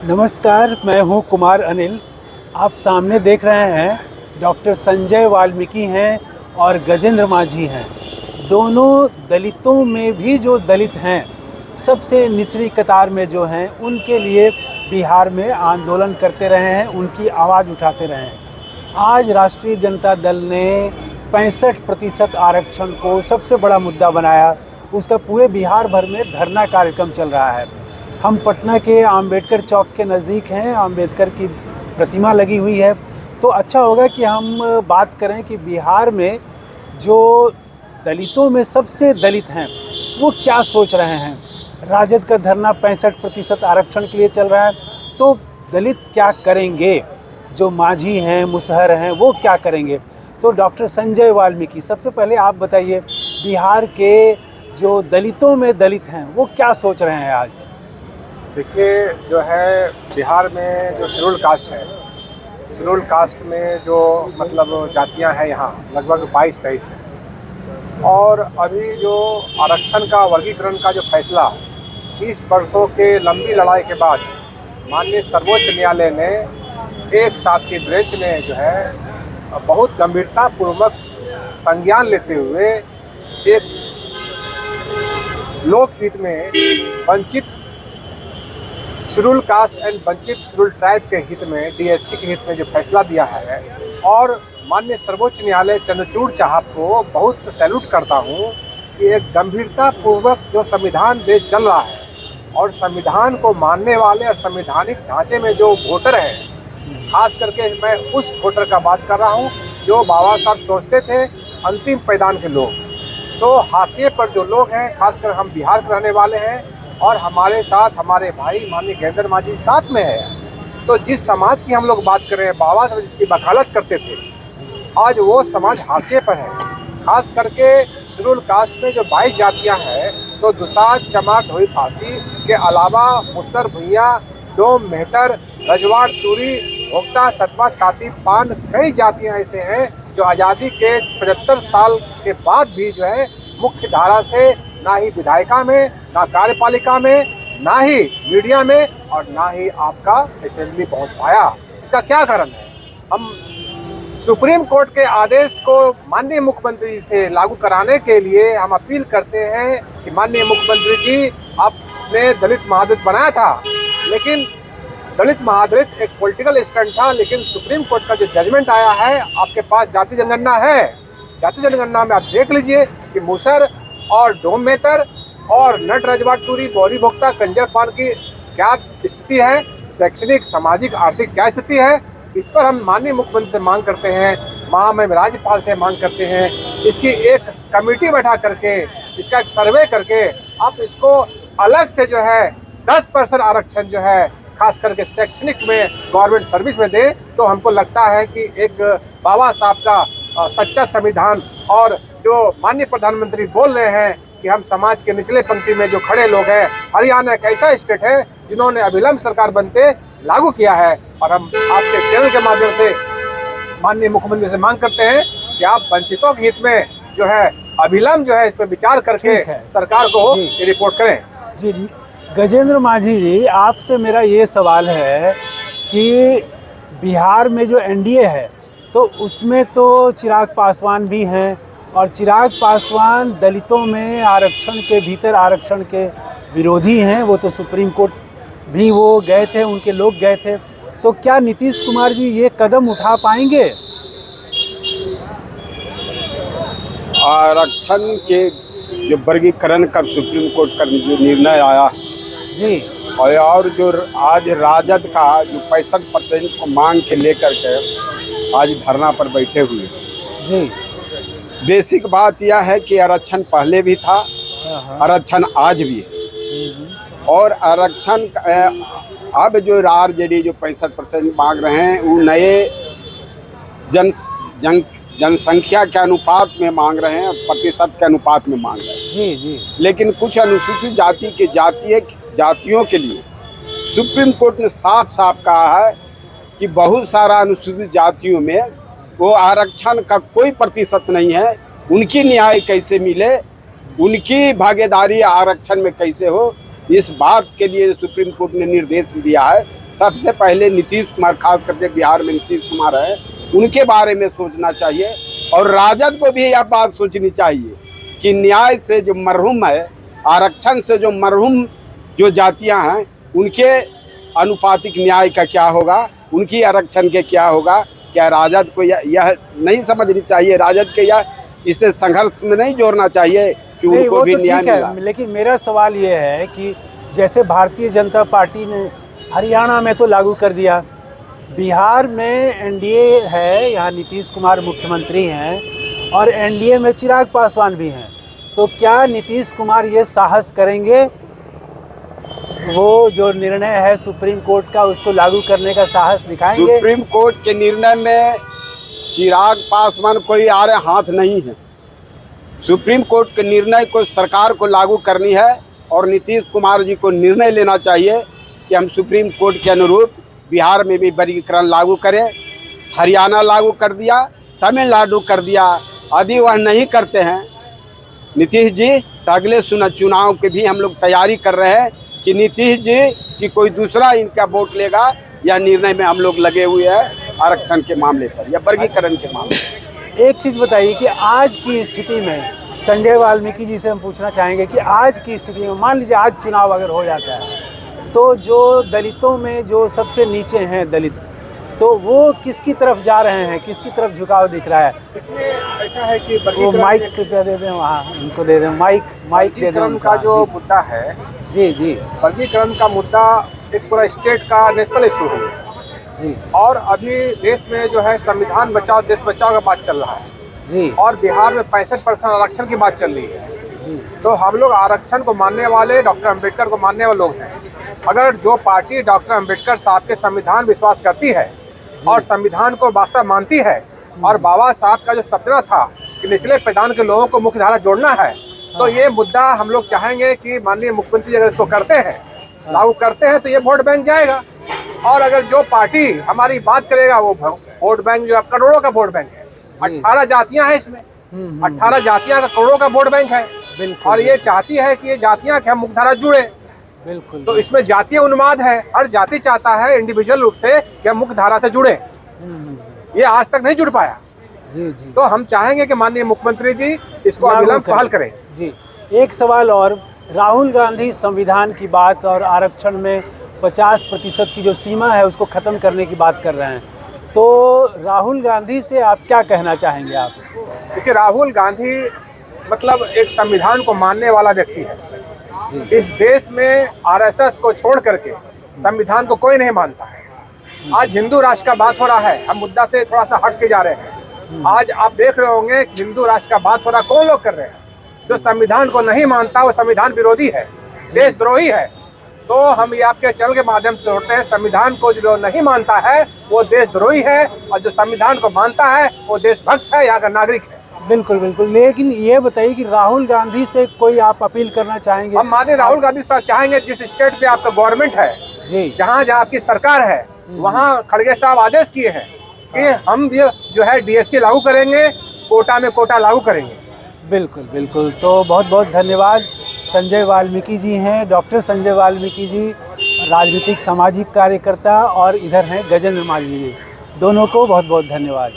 नमस्कार, मैं हूं कुमार अनिल। आप सामने देख रहे हैं डॉक्टर संजय वाल्मीकि हैं और गजेंद्र माझी हैं। दोनों दलितों में भी जो दलित हैं, सबसे निचली कतार में जो हैं, उनके लिए बिहार में आंदोलन करते रहे हैं, उनकी आवाज़ उठाते रहे हैं। आज राष्ट्रीय जनता दल ने 65% आरक्षण को सबसे बड़ा मुद्दा बनाया। उसका पूरे बिहार भर में धरना कार्यक्रम चल रहा है। हम पटना के आम्बेडकर चौक के नज़दीक हैं। आम्बेडकर की प्रतिमा लगी हुई है। तो अच्छा होगा कि हम बात करें कि बिहार में जो दलितों में सबसे दलित हैं वो क्या सोच रहे हैं। राजद का धरना 65% आरक्षण के लिए चल रहा है, तो दलित क्या करेंगे? जो माझी हैं, मुसहर हैं, वो क्या करेंगे? तो डॉक्टर संजय वाल्मीकि, सबसे पहले आप बताइए, बिहार के जो दलितों में दलित हैं वो क्या सोच रहे हैं आज? देखिए, जो है बिहार में जो शेड्यूल कास्ट है, शेड्यूल कास्ट में जो मतलब जातियां हैं यहाँ लगभग 22-23 हैं। और अभी जो आरक्षण का वर्गीकरण का जो फैसला 30 वर्षों के लंबी लड़ाई के बाद माननीय सर्वोच्च न्यायालय ने एक साथ की बेंच ने जो है बहुत गंभीरतापूर्वक संज्ञान लेते हुए एक लोकहित में वंचित शेड्यूल कास्ट एंड वंचित शेड्यूल ट्राइब के हित में, डीएससी के हित में जो फैसला दिया है, और माननीय सर्वोच्च न्यायालय चंद्रचूड़ साहब को बहुत सैल्यूट करता हूँ कि एक गंभीरतापूर्वक जो संविधान देश चल रहा है और संविधान को मानने वाले और संवैधानिक ढांचे में जो वोटर हैं, खास करके मैं उस वोटर का बात कर रहा हूँ जो बाबा साहब सोचते थे अंतिम पैदान के लोग। तो हाशिए पर जो लोग हैं, खासकर हम बिहार के रहने वाले हैं और हमारे साथ हमारे भाई माननीय गजेंद्र माझी साथ में है। तो जिस समाज की हम लोग बात कर रहे हैं, बाबा साहब जिसकी वकालत करते थे, आज वो समाज हाशिए पर है। खास करके शेड्यूल कास्ट में जो 22 जातियां हैं, तो दुसाध, चमार, ढोई, फांसी के अलावा मुसर, भुइयाँ, डोम, मेहतर, रजवाड़, तुरी, भोक्ता, तत्वा, ताती, पान, कई जातियां ऐसे हैं जो आज़ादी के 75 साल के बाद भी जो है मुख्य धारा से ना ही विधायिका में, ना कार्यपालिका में, ना ही मीडिया में, और ना ही आपका असेंबली पहुंच पाया। इसका क्या कारण है? हम सुप्रीम कोर्ट के आदेश को माननीय मुख्यमंत्री जी से लागू कराने के लिए हम अपील करते हैं कि माननीय मुख्यमंत्री जी, आपने दलित महादलित बनाया था, लेकिन दलित महादलित एक पॉलिटिकल स्टंट था। लेकिन सुप्रीम कोर्ट का जो जजमेंट आया है, आपके पास जाति जनगणना है। जाति जनगणना में आप देख लीजिए कि मुसर और डोम, मेहतर और नट, रजवाड़, तुरी, बौरी, भोक्ता, कंजर, पान की क्या स्थिति है, शैक्षणिक, सामाजिक, आर्थिक क्या स्थिति है, इस पर हम माननीय मुख्यमंत्री से मांग करते हैं, महामहिम राज्यपाल से मांग करते हैं, इसकी एक कमेटी बैठा करके, इसका एक सर्वे करके आप इसको अलग से जो है 10% आरक्षण जो है खास करके शैक्षणिक में, गवर्नमेंट सर्विस में दें। तो हमको लगता है कि एक बाबा साहब का सच्चा संविधान, और जो माननीय प्रधानमंत्री बोल रहे हैं कि हम समाज के निचले पंक्ति में जो खड़े लोग हैं, हरियाणा एक ऐसा स्टेट है जिन्होंने अभिलंब सरकार बनते लागू किया है। और हम आपके चैनल के माध्यम से माननीय मुख्यमंत्री से मांग करते हैं कि आप वंचितों के हित में जो है अभिलंब जो है इस पर विचार करके सरकार को रिपोर्ट करें। जी, गजेंद्र माझी जी, आपसे मेरा ये सवाल है कि बिहार में जो एनडीए है, तो उसमें तो चिराग पासवान भी हैं, और चिराग पासवान दलितों में आरक्षण के भीतर आरक्षण के विरोधी हैं। वो तो सुप्रीम कोर्ट भी वो गए थे, उनके लोग गए थे। तो क्या नीतीश कुमार जी ये कदम उठा पाएंगे? आरक्षण के जो वर्गीकरण का सुप्रीम कोर्ट का जो निर्णय आया जी, और जो आज राजद का जो 65% को मांग के लेकर के आज धरना पर बैठे हुए, जी, बेसिक बात यह है कि आरक्षण पहले भी था, आरक्षण आज भी है, और आरक्षण अब जो आरजेडी जो 65% मांग रहे हैं वो नए जनसंख्या के अनुपात में मांग रहे हैं, प्रतिशत के अनुपात में मांग रहे हैं। जी, जी। लेकिन कुछ अनुसूचित जाति के जातियों के लिए सुप्रीम कोर्ट ने साफ साफ कहा है कि बहुत सारा अनुसूचित जातियों में वो आरक्षण का कोई प्रतिशत नहीं है। उनकी न्याय कैसे मिले, उनकी भागीदारी आरक्षण में कैसे हो, इस बात के लिए सुप्रीम कोर्ट ने निर्देश दिया है सबसे पहले नीतीश कुमार, खास करके बिहार में नीतीश कुमार है, उनके बारे में सोचना चाहिए। और राजद को भी यह बात सोचनी चाहिए कि न्याय से जो मरहूम है, आरक्षण से जो मरहूम जो जातियां हैं, उनके अनुपातिक न्याय का क्या होगा, उनकी आरक्षण के क्या होगा। क्या राजद को यह नहीं समझनी चाहिए, राजद के यह इसे संघर्ष में नहीं जोड़ना चाहिए कि नहीं, उनको वो भी तो न्याय ठीक मिला। है, लेकिन मेरा सवाल ये है कि जैसे भारतीय जनता पार्टी ने हरियाणा में तो लागू कर दिया, बिहार में एनडीए है, यहाँ नीतीश कुमार मुख्यमंत्री हैं और एनडीए में चिराग पासवान भी हैं, तो क्या नीतीश कुमार ये साहस करेंगे, वो जो निर्णय है सुप्रीम कोर्ट का उसको लागू करने का साहस दिखाएंगे? सुप्रीम कोर्ट के निर्णय में चिराग पासवान कोई आड़े हाथ नहीं है। सुप्रीम कोर्ट के निर्णय को सरकार को लागू करनी है और नीतीश कुमार जी को निर्णय लेना चाहिए कि हम सुप्रीम कोर्ट के अनुरूप बिहार में भी वर्गीकरण लागू करें। हरियाणा लागू कर दिया, तमिलनाडु कर दिया, यदि वह नहीं करते हैं नीतीश जी, तो अगले चुनाव के भी हम लोग तैयारी कर रहे हैं कि नीतीश जी कि कोई दूसरा इनका वोट लेगा, या निर्णय में हम लोग लगे हुए हैं आरक्षण के मामले पर या वर्गीकरण के मामले पर। एक चीज़ बताइए कि आज की स्थिति में संजय वाल्मीकि जी से हम पूछना चाहेंगे कि आज की स्थिति में मान लीजिए आज चुनाव अगर हो जाता है तो जो दलितों में जो सबसे नीचे हैं दलित, तो वो किसकी तरफ जा रहे हैं, किसकी तरफ झुकाव दिख रहा है? देखिए, ऐसा है कि वो माइक कृपया दे दें, वहाँ उनको दे दें, माइक दे दें वर्गीकरण उनका। का जो मुद्दा है, जी जी वर्गीकरण का मुद्दा एक पूरा स्टेट का नेशनल इशू है जी और अभी देश में जो है संविधान बचाओ देश बचाओ का बात चल रहा है जी और बिहार में 65% आरक्षण की बात चल रही है। जी तो हम लोग आरक्षण को मानने वाले, डॉक्टर अंबेडकर को मानने वाले लोग हैं। अगर जो पार्टी डॉक्टर अंबेडकर साहब के संविधान विश्वास करती है और संविधान को वास्तव मानती है और बाबा साहब का जो सपना था कि निचले पैदान के लोगों को मुख्य धारा जोड़ना है, तो ये मुद्दा हम लोग चाहेंगे कि माननीय मुख्यमंत्री अगर इसको करते हैं, लागू करते हैं, तो ये वोट बैंक जाएगा। और अगर जो पार्टी हमारी बात करेगा वो वोट बैंक जो करोड़ों का वोट बैंक है, 18 जातियां हैं इसमें, 18 जातियां का करोड़ों का वोट बैंक है। बिल्कुल। और ये चाहती है कि ये जातियां क्या मुख्यधारा जुड़े, बिल्कुल। तो इसमें जातीय उन्माद है। हर जाति चाहता है इंडिविजुअल रूप से कि हम मुख्य धारा से जुड़े, ये आज तक नहीं जुड़ पाया। जी जी तो हम चाहेंगे कि माननीय मुख्यमंत्री जी इसको अविलंब पहल करें। जी, एक सवाल और, राहुल गांधी संविधान की बात और आरक्षण में 50% की जो सीमा है उसको ख़त्म करने की बात कर रहे हैं, तो राहुल गांधी से आप क्या कहना चाहेंगे? आप देखिए, राहुल गांधी मतलब एक संविधान को मानने वाला व्यक्ति है। इस देश में आरएसएस को छोड़ करके संविधान को कोई नहीं मानता है। आज हिंदू राष्ट्र का बात हो रहा है, हम मुद्दा से थोड़ा सा हट के जा रहे हैं। आज आप देख रहे होंगे कि हिंदू राष्ट्र का बात हो रहा, कौन लोग कर रहे हैं? जो संविधान को नहीं मानता वो संविधान विरोधी है, देशद्रोही है। तो हम ये आपके चैनल के माध्यम से जोड़ते हैं, संविधान को जो नहीं मानता है वो देशद्रोही है और जो संविधान को मानता है वो देशभक्त है, यहाँ का नागरिक है। बिल्कुल बिल्कुल। लेकिन ये बताइए कि राहुल गांधी से कोई आप अपील करना चाहेंगे? हम माननीय राहुल गांधी साहब चाहेंगे, जिस स्टेट पे आपका गवर्नमेंट है, जी, जहाँ जहाँ आपकी सरकार है, वहाँ खड़गे साहब आदेश किए हैं कि हम ये जो है डीएससी लागू करेंगे, कोटा में कोटा लागू करेंगे। बिल्कुल बिल्कुल। तो बहुत बहुत धन्यवाद। संजय वाल्मीकि जी हैं, डॉक्टर संजय वाल्मीकि जी, राजनीतिक सामाजिक कार्यकर्ता, और इधर हैं गजेंद्र माझी जी। दोनों को बहुत बहुत धन्यवाद।